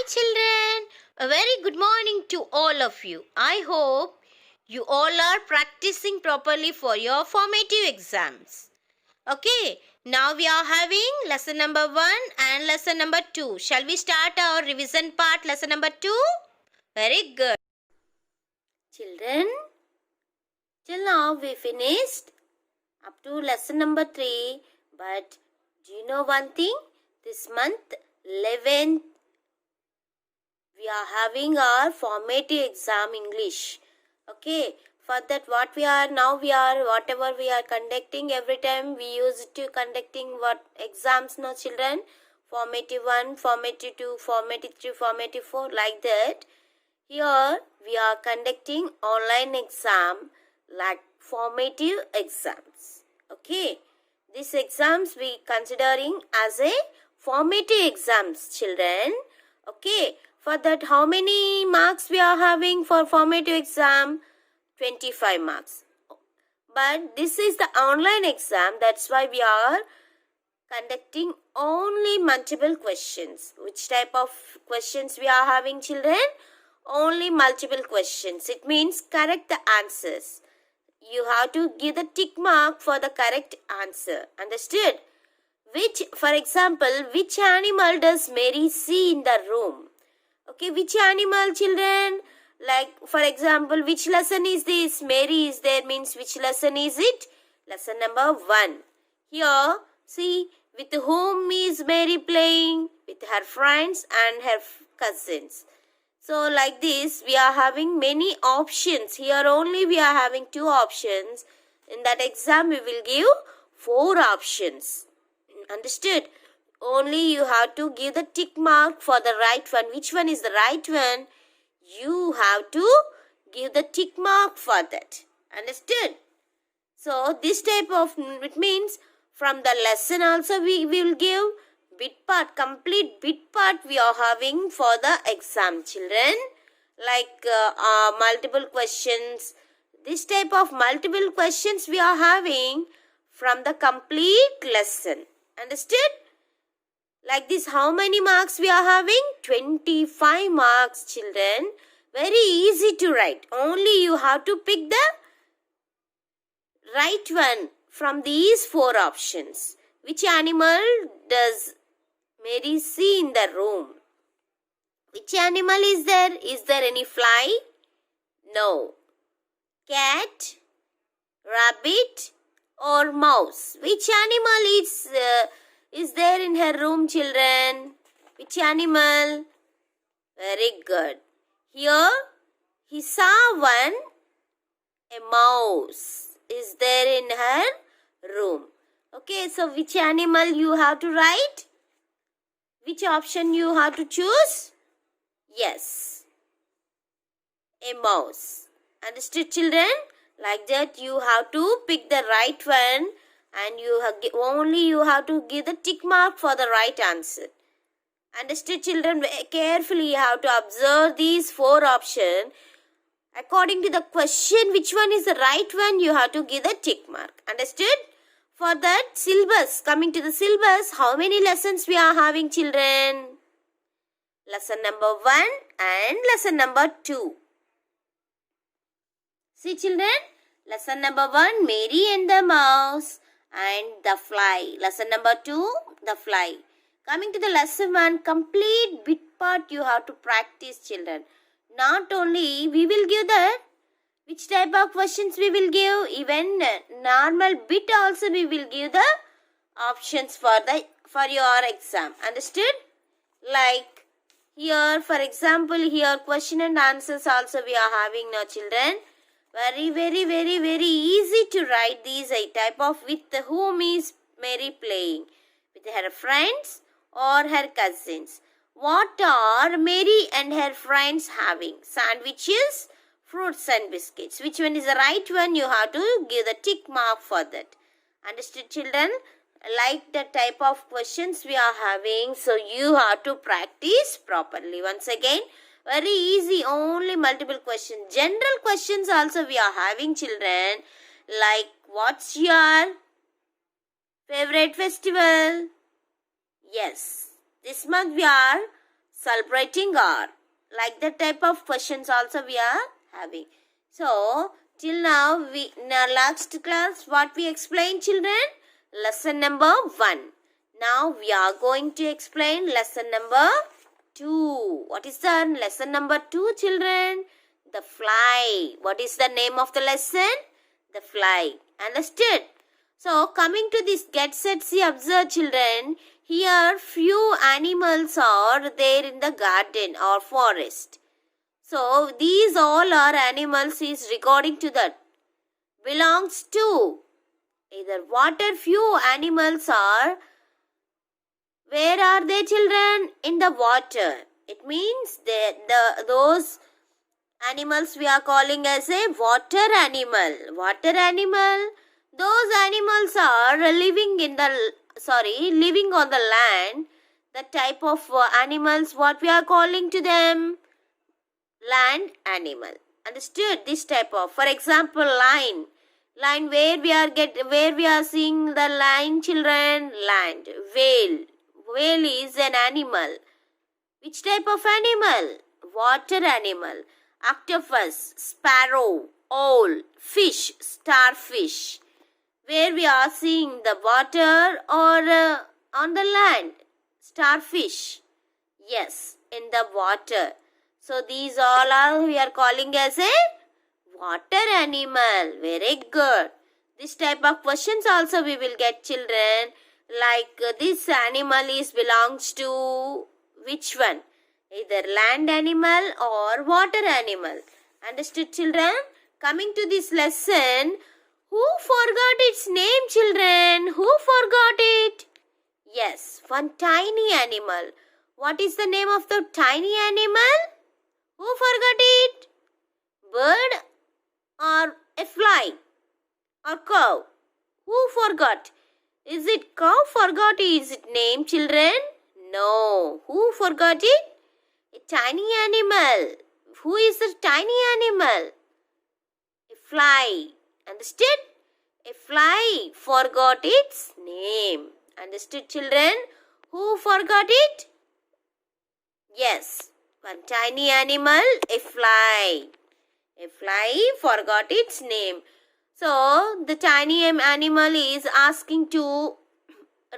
Hi, children. A very good morning to all of you. I hope you all are practicing properly for your formative exams. Okay, now we are having lesson number 1 and lesson number 2. Shall we start our revision part, lesson number 2? Very good. Children, till now we finished up to lesson number 3. But do you know one thing? This month, 11th, we are having our formative exam English. Okay, for that whatever we are conducting, every time we used to conducting what exams, no children, formative 1, formative 2, formative 3, formative 4, like that. Here we are conducting online exam like formative exams. Okay, these exams we considering as a formative exams, children. Okay, for that how many marks we are having for formative exam? 25 marks. But this is the online exam, that's why we are conducting only multiple questions. Which type of questions we are having, children? Only multiple questions. It means correct the answers. You have to give the tick mark for the correct answer. Understood? For example, which animal does Mary see in the room? Okay, which animal, children? Like, for example, which lesson is this? Mary is there means which lesson is it? Lesson number 1. Here, see, with whom is Mary playing? With her friends and her cousins. So, like this, we are having many options. Here only we are having 2 options. In that exam, we will give 4 options. Understood? Only you have to give the tick mark for the right one. Which one is the right one? You have to give the tick mark for that. Understood? So, this type of, it means from the lesson also we will give bit part, complete bit part we are having for the exam, children. Like multiple questions. This type of multiple questions we are having from the complete lesson. Understood? Like this, how many marks we are having? 25 marks, children. Very easy to write. Only you have to pick the right one from these 4 options. Which animal does Mary see in the room? Which animal is there? Is there any fly? No. Cat, rabbit or mouse? Which animal is there in her room, children? Which animal? Very good. Here, he saw a mouse is there in her room. Okay, so which animal you have to write? Which option you have to choose? Yes, a mouse. Understood, children? Like that, you have to pick the right one. And you have to give the tick mark for the right answer. Understood, children? Carefully you have to observe these 4 options. According to the question, which one is the right one, you have to give the tick mark. Understood? For that syllabus, coming to the syllabus, how many lessons we are having, children? Lesson number 1 and lesson number 2. See, children? Lesson number 1, Mary and the mouse and the fly. Lesson number 2, the fly. Coming to the lesson 1, complete bit part you have to practice, children. Not only we will give that, which type of questions we will give, even normal bit also we will give the options for your exam. Understood? Like here, for example, here question and answers also we are having now, children. Very, very, very, very easy to write these type of with whom is Mary playing? With her friends or her cousins. What are Mary and her friends having? Sandwiches, fruits and biscuits. Which one is the right one? You have to give the tick mark for that. Understood, children? Like the type of questions we are having. So you have to practice properly. Once again, very easy, only multiple questions. General questions also we are having, children. Like, what's your favorite festival? Yes, this month we are celebrating are. Like that type of questions also we are having. So, till now, in our last class, what we explained, children? Lesson number 1. Now, we are going to explain lesson number 2. What is the lesson number 2, children? The fly. What is the name of the lesson? The fly. Understood? So, coming to this get set see observe, children. Here, few animals are there in the garden or forest. So, these all are animals is recording to that. Belongs to either water. Few animals are. Where are they, children? In the water. It means those animals we are calling as a water animal. Water animal. Those animals are living on the land. The type of animals what we are calling to them? Land animal. Understood? This type of, for example, lion. Lion, where we are seeing the lion, children? Land. Whale. Whale is an animal. Which type of animal? Water animal. Octopus, sparrow, owl, fish, starfish. Where we are seeing the water or on the land? Starfish. Yes, in the water. So these all are we are calling as a water animal. Very good. This type of questions also we will get, children. Like this animal belongs to which one? Either land animal or water animal. Understood, children? Coming to this lesson, who forgot its name, children? Who forgot it? Yes, one tiny animal. What is the name of the tiny animal? Who forgot it? Bird or a fly or cow? Who forgot? Is it cow forgot its name, children? No. Who forgot it? A tiny animal. Who is the tiny animal? A fly. Understood? A fly forgot its name. Understood, children? Who forgot it? Yes. One tiny animal, a fly. A fly forgot its name. So, the tiny animal is asking to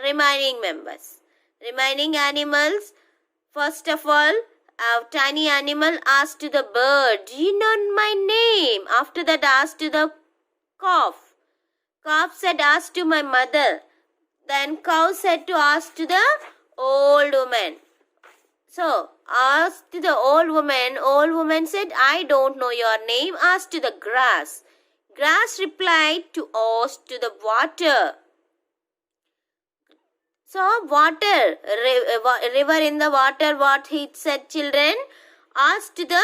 remaining members. Remaining animals, first of all, a tiny animal asked to the bird, do you know my name? After that asked to the calf. Calf said, ask to my mother. Then cow said to ask to the old woman. So, asked to the old woman said, I don't know your name. Asked to the grass. Grass replied to ask to the water. So, water, river in the water, what he said, children? Asked to the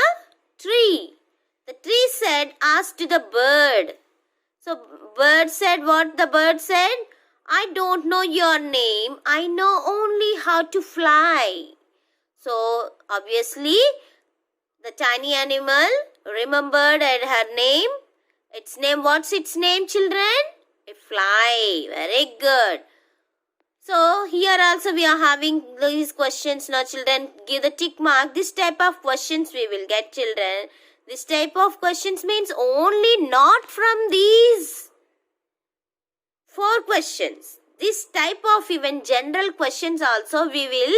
tree. The tree said, asked to the bird. So, bird said, what the bird said? I don't know your name. I know only how to fly. So, obviously, the tiny animal remembered her name. Its name, what's its name, children? A fly. Very good. So, here also we are having these questions now, children. Give the tick mark. This type of questions we will get, children. This type of questions means only not from these 4 questions. This type of even general questions also we will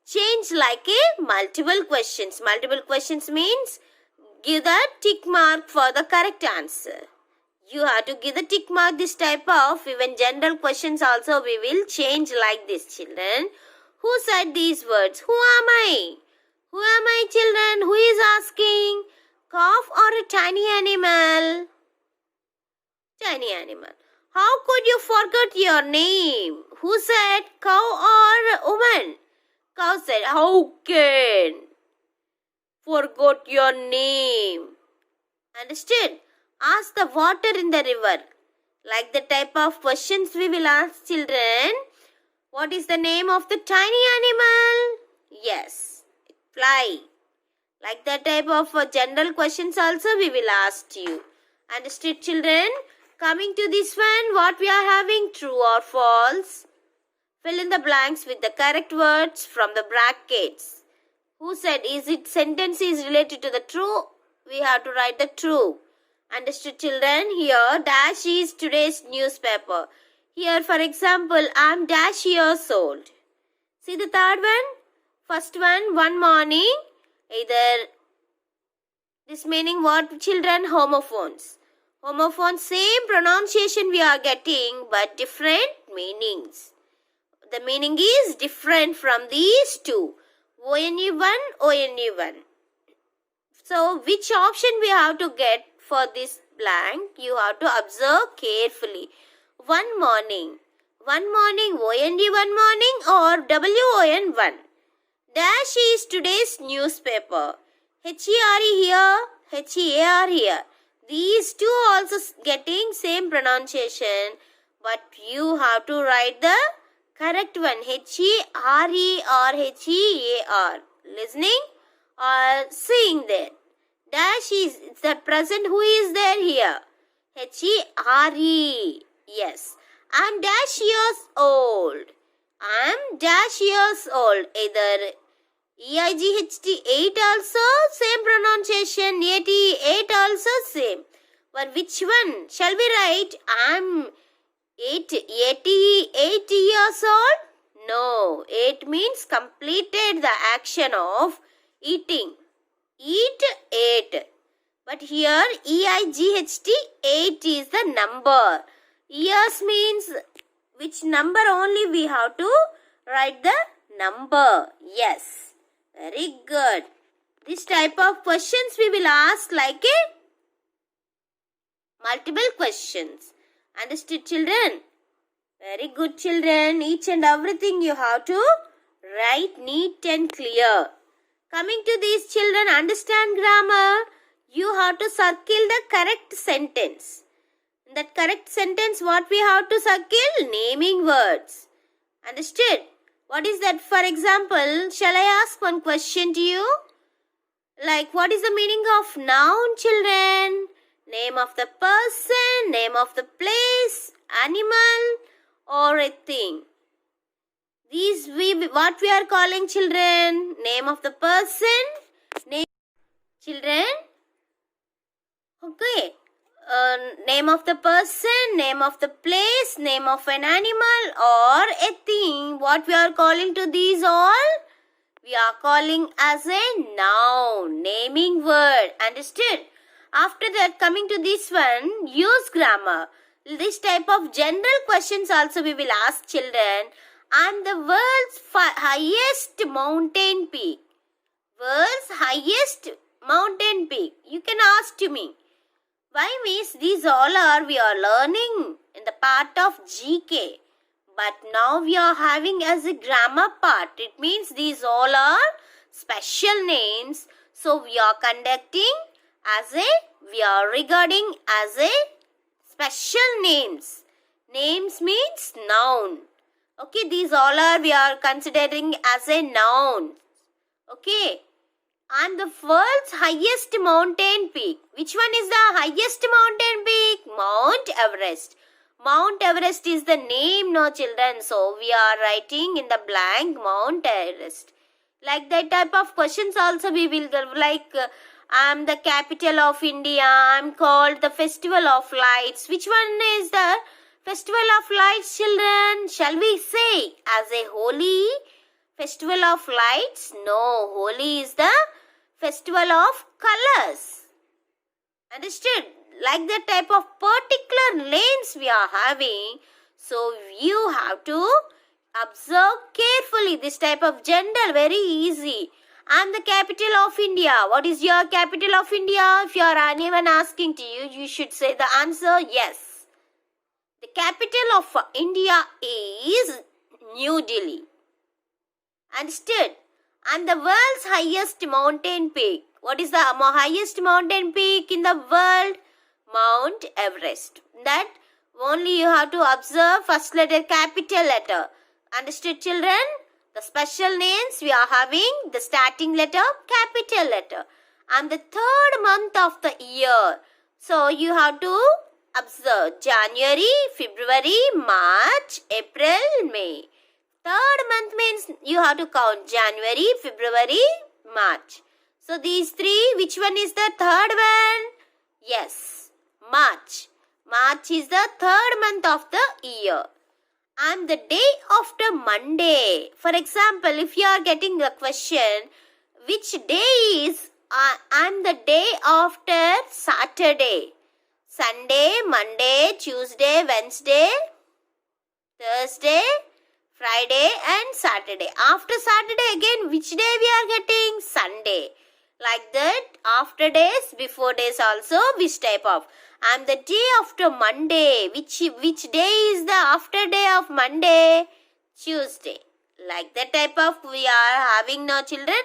change like a multiple questions. Multiple questions means give the tick mark for the correct answer. You have to give the tick mark. This type of even general questions also we will change like this, children. Who said these words? Who am I? Who am I, children? Who is asking? Calf or a tiny animal? Tiny animal. How could you forget your name? Who said cow or woman? Cow said, how can forgot your name? Understood? Ask the water in the river. Like the type of questions we will ask, children. What is the name of the tiny animal? Yes, fly. Like that type of general questions also we will ask you. Understood, children? Coming to this one, what we are having, true or false? Fill in the blanks with the correct words from the brackets. Who said is it sentence is related to the true? We have to write the true. Understood, children? Here dash is today's newspaper. Here, for example, I am dash years old. See the third one? First one morning. Either this meaning what, children? Homophones. Homophones, same pronunciation we are getting but different meanings. The meaning is different from these two. ONE1, ONE1. So which option we have to get for this blank? You have to observe carefully. One morning. One morning, OND1 morning or WON1. Dash is today's newspaper. HERE here, HEAR here. These two also getting same pronunciation, but you have to write the correct one. HERE or HEAR. Listening or seeing there. Dash is the present who is there here. HERE. Yes. I am dash years old. I am dash years old. Either EIGHT 8 also same pronunciation. AT 8 also same. But which one shall we write? I am 88 years old? No. 8 means completed the action of eating. Eat 8. But here EIGHT 8 is the number. Years means which number only we have to write the number. Yes. Very good. This type of questions we will ask like a multiple questions. Understood, children? Very good, children. Each and everything you have to write neat and clear. Coming to these children, understand grammar. You have to circle the correct sentence. That correct sentence, what we have to circle? Naming words. Understood? What is that? For example, shall I ask one question to you? Like, what is the meaning of noun, children? Name of the person, name of the place, animal, or a thing. These what we are calling, children? Name of the person, name. Children? Okay. Name of the person, name of the place, name of an animal or a thing. What we are calling to these all? We are calling as a noun, naming word. Understood? After that, coming to this one, use grammar. This type of general questions also we will ask children. And the world's highest mountain peak. World's highest mountain peak. You can ask to me. Why, miss? These all are we are learning in the part of GK. But now we are having as a grammar part. It means these all are special names. So we are conducting we are regarding as a special names. Names means noun. Okay, these all are we are considering as a noun. Okay. And the world's highest mountain peak. Which one is the highest mountain peak? Mount Everest. Mount Everest is the name, no children. So we are writing in the blank Mount Everest. Like that type of questions also we will give. Like I am the capital of India. I am called the Festival of Lights. Which one is the Festival of Lights, children? Shall we say as a Holi? Festival of Lights? No. Holi is the Festival of Colors. Understood? Like that type of particular names we are having. So you have to observe carefully this type of general. Very easy. I am the capital of India. What is your capital of India? If you are anyone asking to you, you should say the answer yes. The capital of India is New Delhi. Understood? And the world's highest mountain peak. What is the highest mountain peak in the world? Mount Everest. That only you have to observe first letter, capital letter. Understood, children? The special names we are having the starting letter, capital letter. And the third month of the year. So you have to observe January, February, March, April, May. Third month means you have to count January, February, March. So these three, which one is the third one? Yes, March. March is the third month of the year. And the day after Monday. For example, if you are getting the question, which day is and the day after Saturday? Sunday, Monday, Tuesday, Wednesday, Thursday, Friday and Saturday. After Saturday again, which day we are getting? Sunday. Like that, after days, before days also, which type of? And the day after Monday, which day is the after day of Monday? Tuesday. Like that type of we are having now, children.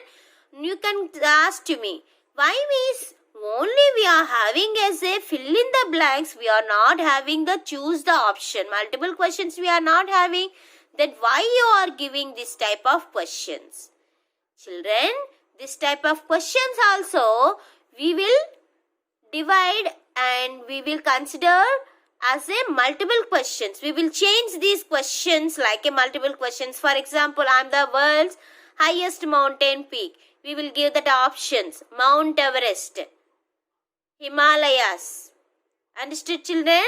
You can ask to me, why means only we are having as a fill in the blanks, we are not having the choose the option. Multiple questions we are not having. Then why you are giving this type of questions? Children, this type of questions also we will divide and we will consider as a multiple questions. We will change these questions like a multiple questions. For example, I am the world's highest mountain peak. We will give the options. Mount Everest, Himalayas. Understood, children?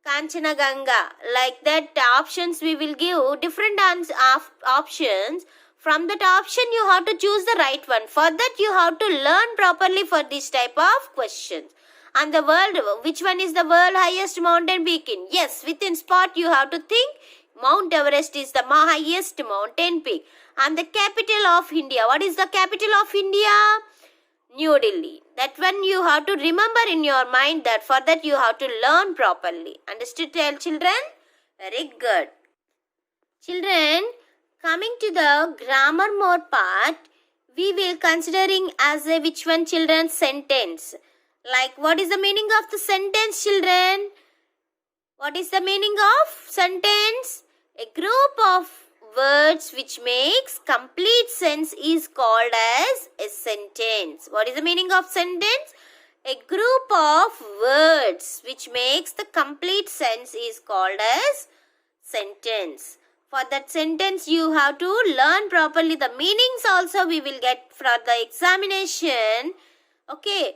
Kanchanaganga. Like that options we will give different options. From that option you have to choose the right one. For that you have to learn properly for this type of questions. And the world, which one is the world highest mountain peak in? Yes, within spot you have to think Mount Everest is the highest mountain peak. And the capital of India. What is the capital of India? New Delhi. That one you have to remember in your mind, that for that you have to learn properly. Understood, children? Very good. Children, coming to the grammar more part, we will considering as a which one, children? Sentence. Like what is the meaning of the sentence, children? What is the meaning of sentence? A group of words which makes complete sense is called as a sentence. What is the meaning of sentence? A group of words which makes the complete sense is called as sentence. For that sentence you have to learn properly the meanings also we will get from the examination. Okay.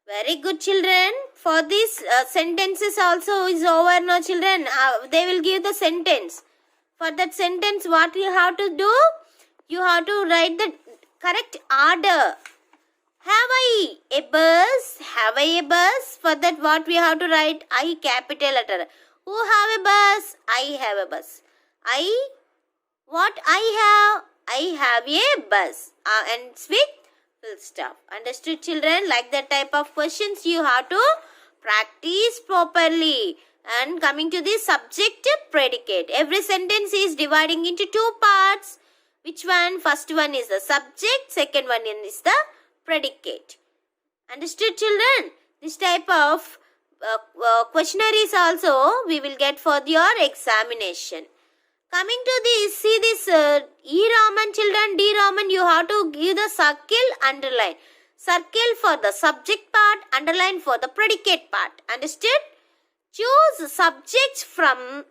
Very good, children. For these sentences also is over now, children. They will give the sentence. For that sentence, what you have to do? You have to write the correct order. Have I a bus? Have I a bus? For that, what we have to write? I capital letter. Who have a bus? I have a bus. What I have a bus. And with full stop. Understood, children? Like that type of questions you have to practice properly. And coming to the subject predicate. Every sentence is dividing into two parts. Which one? First one is the subject. Second one is the predicate. Understood, children? This type of questionnaires also we will get for your examination. Coming to this, see this E-Roman, children, D-Roman, you have to give the circle, underline. Circle for the subject part, underline for the predicate part. Understood? Choose subjects from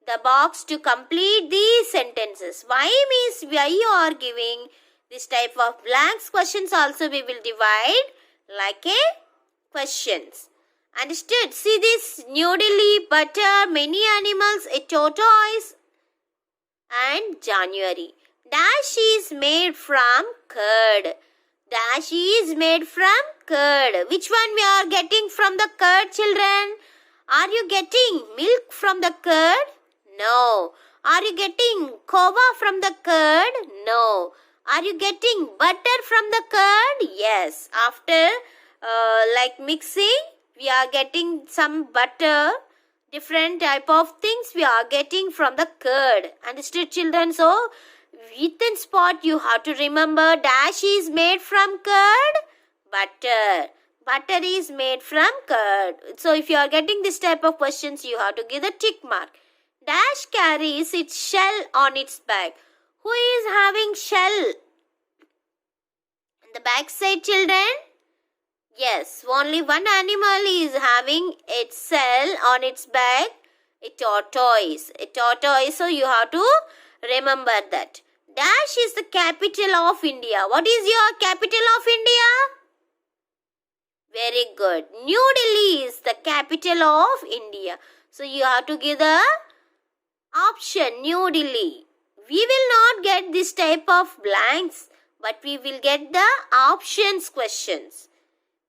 the box to complete these sentences. Why means why you are giving this type of blanks questions also we will divide like a questions. Understood? See this New Delhi, butter, many animals, a tortoise and January. Dash is made from curd. Dash is made from curd. Which one we are getting from the curd, children? Are you getting milk from the curd? No. Are you getting kova from the curd? No. Are you getting butter from the curd? Yes. After like mixing, we are getting some butter. Different type of things we are getting from the curd. Understood, children? So, within spot you have to remember dash is made from curd, butter. Butter is made from curd. So, if you are getting this type of questions, you have to give the tick mark. Dash carries its shell on its back. Who is having shell? On the back side, children? Yes, only one animal is having its shell on its back. A tortoise. A tortoise. So, you have to remember that. Dash is the capital of India. What is your capital of India? Very good. New Delhi is the capital of India. So you have to give the option New Delhi. We will not get this type of blanks, but we will get the options questions.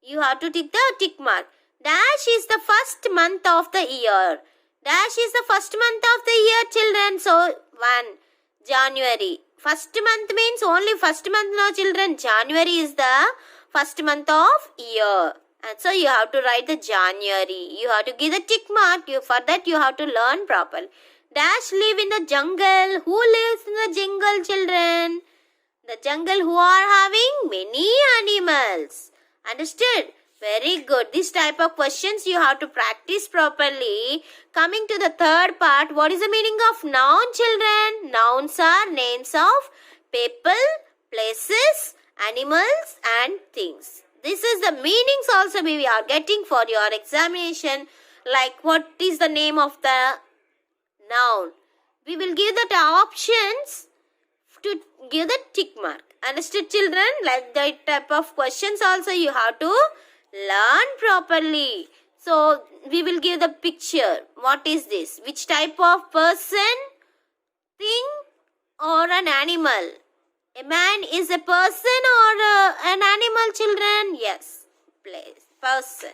You have to tick the tick mark. Dash is the first month of the year. Dash is the first month of the year, children. So 1 January. First month means only first month, no children. January is the first month of year. And so you have to write the January. You have to give the tick mark. For that you have to learn properly. Dash live in the jungle. Who lives in the jungle, children? The jungle who are having many animals. Understood? Very good. This type of questions you have to practice properly. Coming to the third part, what is the meaning of noun, children? Nouns are names of people, places, animals and things. This is the meanings also we are getting for your examination. Like what is the name of the noun? We will give the options to give the tick mark. Understood, children? Like that type of questions also you have to learn properly. So we will give the picture. What is this? Which type of person, thing or an animal? A man is a person or an animal, children? Yes, place, person.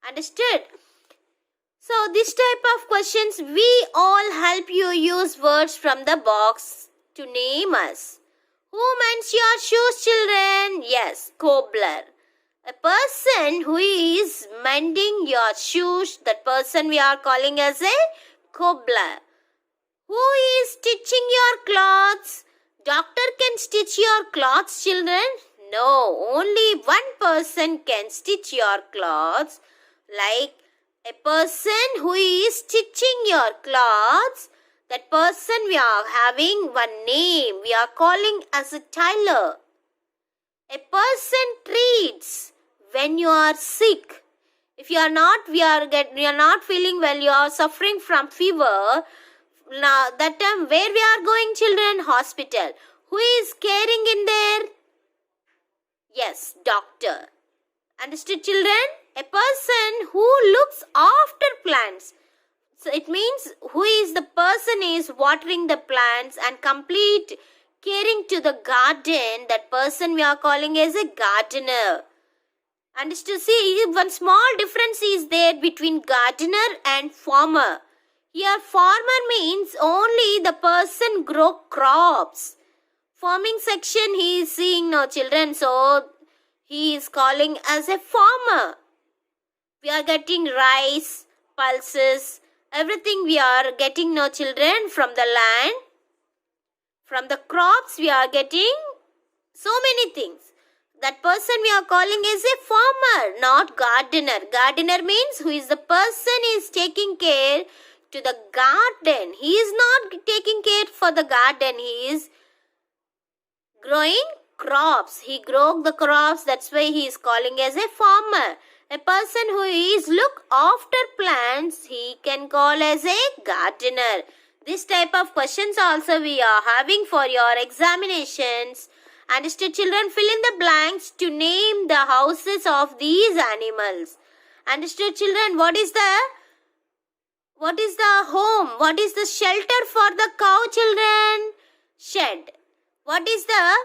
Understood? So this type of questions we all help you use words from the box to name us. Who mends your shoes, children? Yes, cobbler. A person who is mending your shoes, that person we are calling as a cobbler. Who is stitching your clothes? Doctor can stitch your clothes, children? No, only one person can stitch your clothes. Like a person who is stitching your clothes, that person we are having one name. We are calling as a tailor. A person treats when you are sick. If you are not feeling well, you are suffering from fever. Now that time where we are going, children? Hospital. Who is caring in there? Yes, doctor. Understood, children? A person who looks after plants. So it means who is the person is watering the plants and complete caring to the garden. That person we are calling as a gardener. Understood? See, one small difference is there between gardener and farmer. Here farmer means only the person grow crops. Farming section he is seeing now, children. So he is calling as a farmer. We are getting rice, pulses, everything we are getting now, children, from the land. From the crops we are getting so many things. That person we are calling is a farmer, not gardener. Gardener means who is the person is taking care to the garden. He is not taking care for the garden. He is growing crops. He grows the crops. That's why he is calling as a farmer. A person who is look after plants, he can call as a gardener. This type of questions also we are having for your examinations. Understood, children? Fill in the blanks to name the houses of these animals. Understood, children? What is the home? What is the shelter for the cow, children? Shed. What is the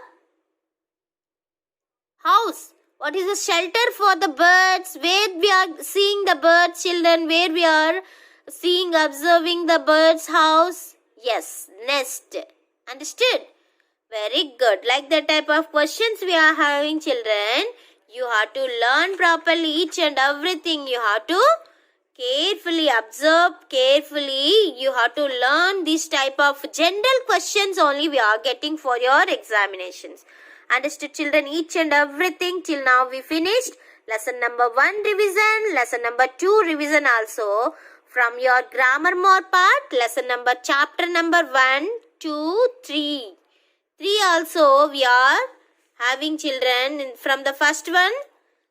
house? What is the shelter for the birds? Where we are seeing the birds, children? Where we are seeing, observing the bird's house? Yes, nest. Understood? Very good. Like that type of questions we are having, children. You have to learn properly each and everything. You have to carefully observe, carefully. You have to learn this type of general questions only we are getting for your examinations. Understood, children? Each and everything till now we finished. Lesson number 1 revision, lesson number 2 revision also. From your grammar more part, lesson number chapter number 1, 2, 3. 3 also we are having, children. From the first one,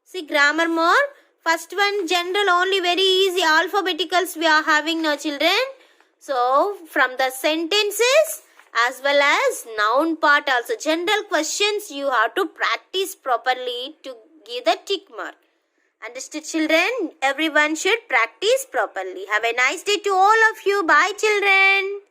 see grammar more. First one general only, very easy alphabeticals we are having now, children. So from the sentences as well as noun part also. General questions you have to practice properly to give the tick mark. Understood, children? Everyone should practice properly. Have a nice day to all of you. Bye, children.